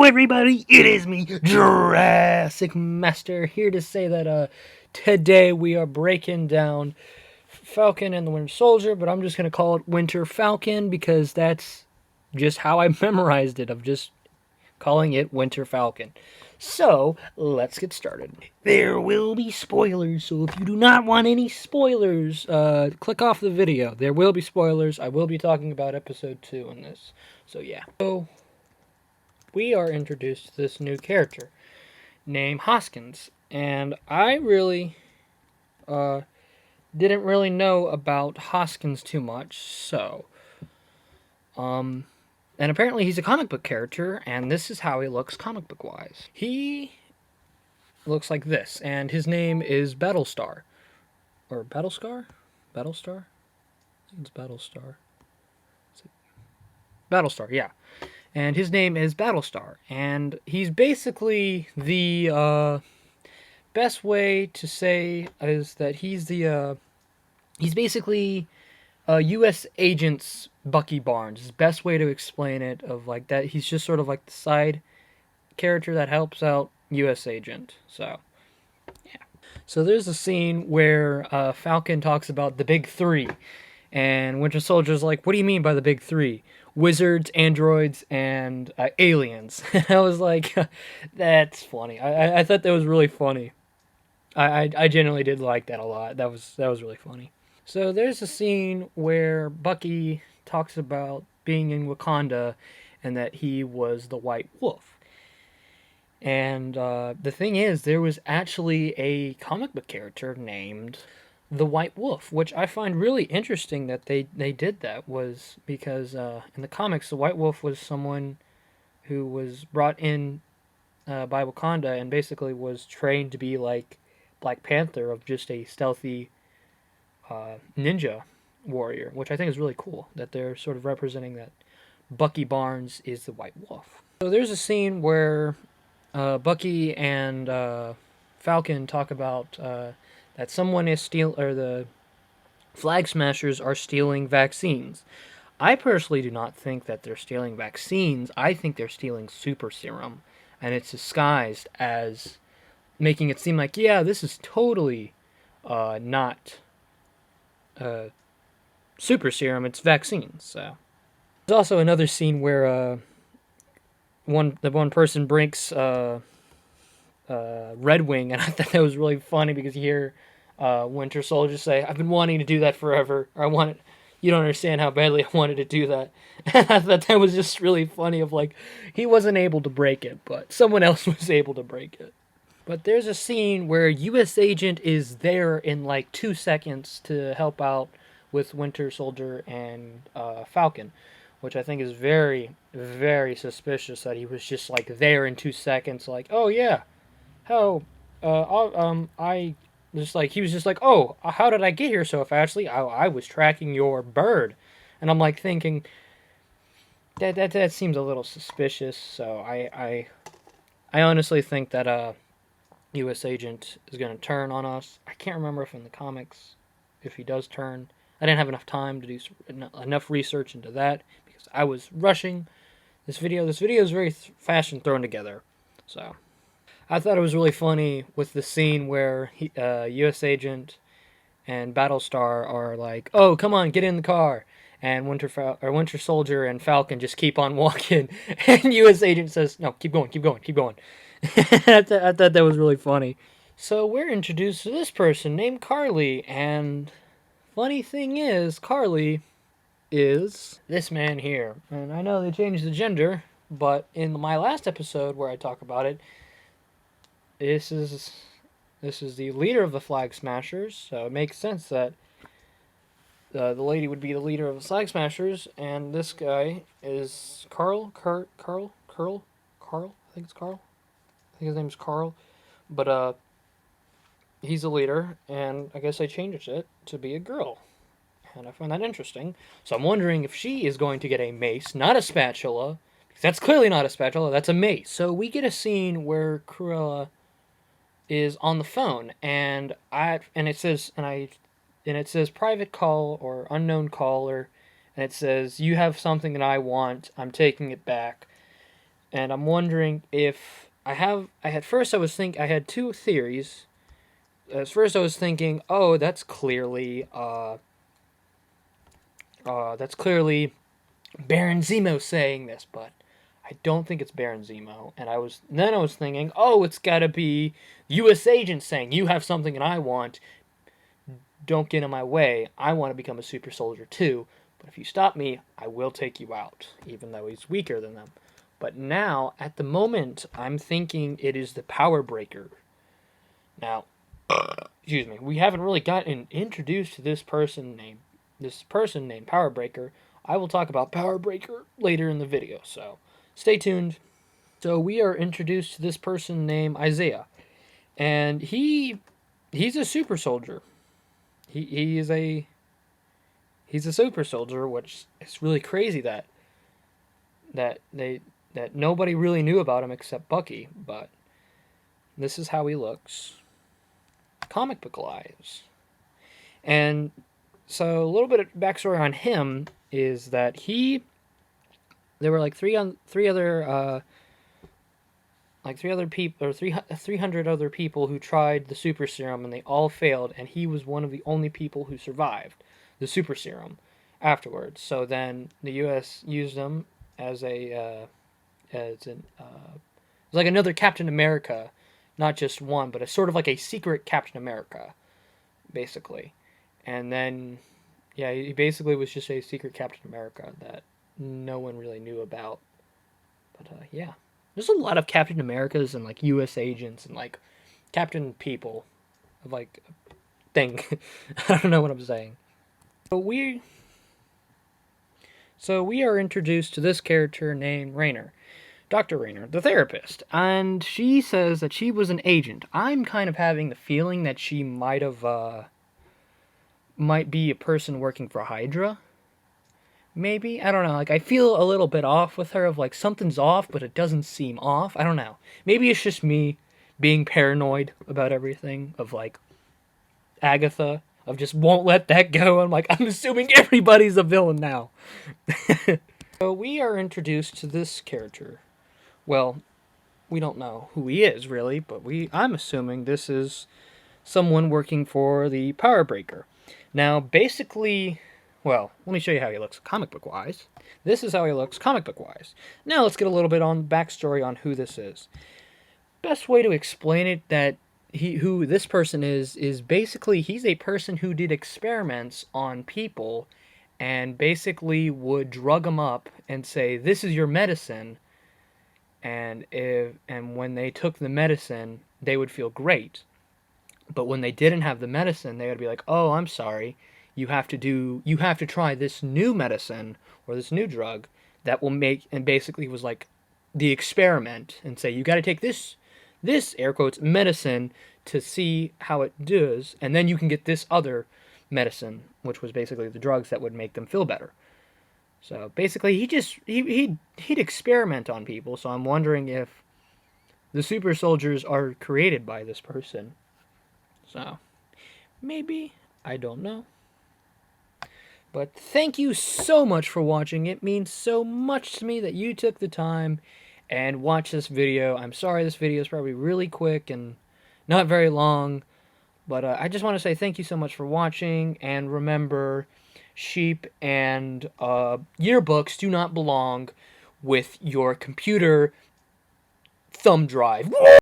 everybody, it is me, Jurassic Master, here to say that today we are breaking down Falcon and the Winter Soldier, but I'm just going to call it Winter Falcon because that's just how I memorized it, of just calling it Winter Falcon. So, let's get started. There will be spoilers, so if you do not want any spoilers, click off the video. There will be spoilers. I will be talking about episode 2 in this. So yeah. So, we are introduced to this new character named Hoskins, and I really didn't really know about Hoskins too much, so and apparently he's a comic book character, and this is how he looks comic book wise. He looks like this, and his name is Battlestar. Or Battlestar? Battlestar? I think it's Battlestar. Battlestar, yeah. And his name is Battlestar, and he's basically the best way to say is that he's basically U.S. Agent's Bucky Barnes. Is the best way to explain it, of like that he's just sort of like the side character that helps out U.S. Agent. So yeah. So there's a scene where Falcon talks about the big three, and Winter Soldier's like, "What do you mean by the big three? Wizards, androids, and aliens." I was like, that's funny. I thought that was really funny. I genuinely did like that a lot. That was really funny. So there's a scene where Bucky talks about being in Wakanda and that he was the White Wolf. And the thing is, there was actually a comic book character named the White Wolf, which I find really interesting that they did that, was because in the comics, the White Wolf was someone who was brought in by Wakanda and basically was trained to be like Black Panther, of just a stealthy ninja warrior, which I think is really cool that they're sort of representing that Bucky Barnes is the White Wolf. So there's a scene where Bucky and Falcon talk about that someone is the Flag Smashers are stealing vaccines. I personally do not think that they're stealing vaccines. I think they're stealing super serum, and it's disguised as making it seem like, yeah, this is totally not super serum, it's vaccines. So there's also another scene where one person breaks Red Wing, and I thought that was really funny because you hear Winter Soldier say, "I've been wanting to do that forever," or "You don't understand how badly I wanted to do that." And I thought that was just really funny, of like, he wasn't able to break it, but someone else was able to break it. But there's a scene where U.S. Agent is there in like 2 seconds to help out with Winter Soldier and Falcon, which I think is very, very suspicious that he was just like there in 2 seconds, like, "Oh yeah, how, I just like," he was just like, "Oh, how did I get here so fast? I was tracking your bird," and I'm like thinking that seems a little suspicious. So I honestly think that U.S. Agent is going to turn on us. I can't remember if in the comics, if he does turn. I didn't have enough time to do enough research into that because I was rushing this video. This video is very fast and thrown together. So I thought it was really funny with the scene where U.S. Agent and Battlestar are like, "Oh, come on, get in the car." And Winter Soldier and Falcon just keep on walking. And U.S. Agent says, "No, keep going, keep going, keep going." I thought that was really funny. So we're introduced to this person named Carly, and funny thing is, Carly is this man here. And I know they changed the gender, but in my last episode where I talk about it, this is the leader of the Flag Smashers, so it makes sense that the lady would be the leader of the Flag Smashers, and this guy is Carl. I think it's Carl. I think his name's Carl, but he's a leader, and I guess I changed it to be a girl, and I find that interesting. So I'm wondering if she is going to get a mace, not a spatula, because that's clearly not a spatula, that's a mace. So we get a scene where Cruella is on the phone, and it says private call or unknown caller, and it says, "You have something that I want, I'm taking it back." And I'm wondering if I had two theories. At first I was thinking, oh, that's clearly Baron Zemo saying this, but I don't think it's Baron Zemo. And I was thinking, oh, it's got to be U.S. agent saying, you have something and I want. Don't get in my way. I want to become a super soldier too. But if you stop me, I will take you out, even though he's weaker than them. But now, at the moment, I'm thinking it is the Power Breaker. Now, excuse me, we haven't really gotten introduced to this person named Power Breaker. I will talk about Power Breaker later in the video, so stay tuned. So we are introduced to this person named Isaiah, and he's a super soldier. He's a super soldier, which is really crazy that nobody really knew about him except Bucky. But this is how he looks, comic book wise. And so a little bit of backstory on him is that there were like 300 other people who tried the super serum and they all failed, and he was one of the only people who survived the super serum afterwards. So then the U.S. used him as it's like another Captain America, not just one, but a sort of like a secret Captain America, basically. And then, yeah, he basically was just a secret Captain America that no one really knew about. But yeah, there's a lot of Captain Americas and like U.S. agents and like Captain People, of like thing. I don't know what I'm saying. So we are introduced to this character named Raynor. Dr. Raynor, the therapist, and she says that she was an agent. I'm kind of having the feeling that she might be a person working for Hydra. Maybe, I don't know, like I feel a little bit off with her, of like something's off but it doesn't seem off. I don't know. Maybe it's just me being paranoid about everything, of like Agatha, of just won't let that go. I'm assuming everybody's a villain now. So we are introduced to this character. Well, we don't know who he is really, but I'm assuming this is someone working for the Power Breaker. Now, basically, well, let me show you how he looks comic book wise. This is how he looks comic book wise. Now let's get a little bit on backstory on who this is. Best way to explain it, that who this person is basically he's a person who did experiments on people and basically would drug them up and say, this is your medicine. And when they took the medicine, they would feel great. But when they didn't have the medicine, they would be like, "Oh, I'm sorry. You have to try this new medicine or this new drug that will make," and basically was like the experiment, and say, "You got to take this air quotes medicine to see how it does, and then you can get this other medicine," which was basically the drugs that would make them feel better. So basically, he'd experiment on people. So I'm wondering if the super soldiers are created by this person. So maybe, I don't know. But thank you so much for watching. It means so much to me that you took the time and watched this video. I'm sorry this video is probably really quick and not very long. But I just want to say thank you so much for watching. And remember, sheep and yearbooks do not belong with your computer thumb drive.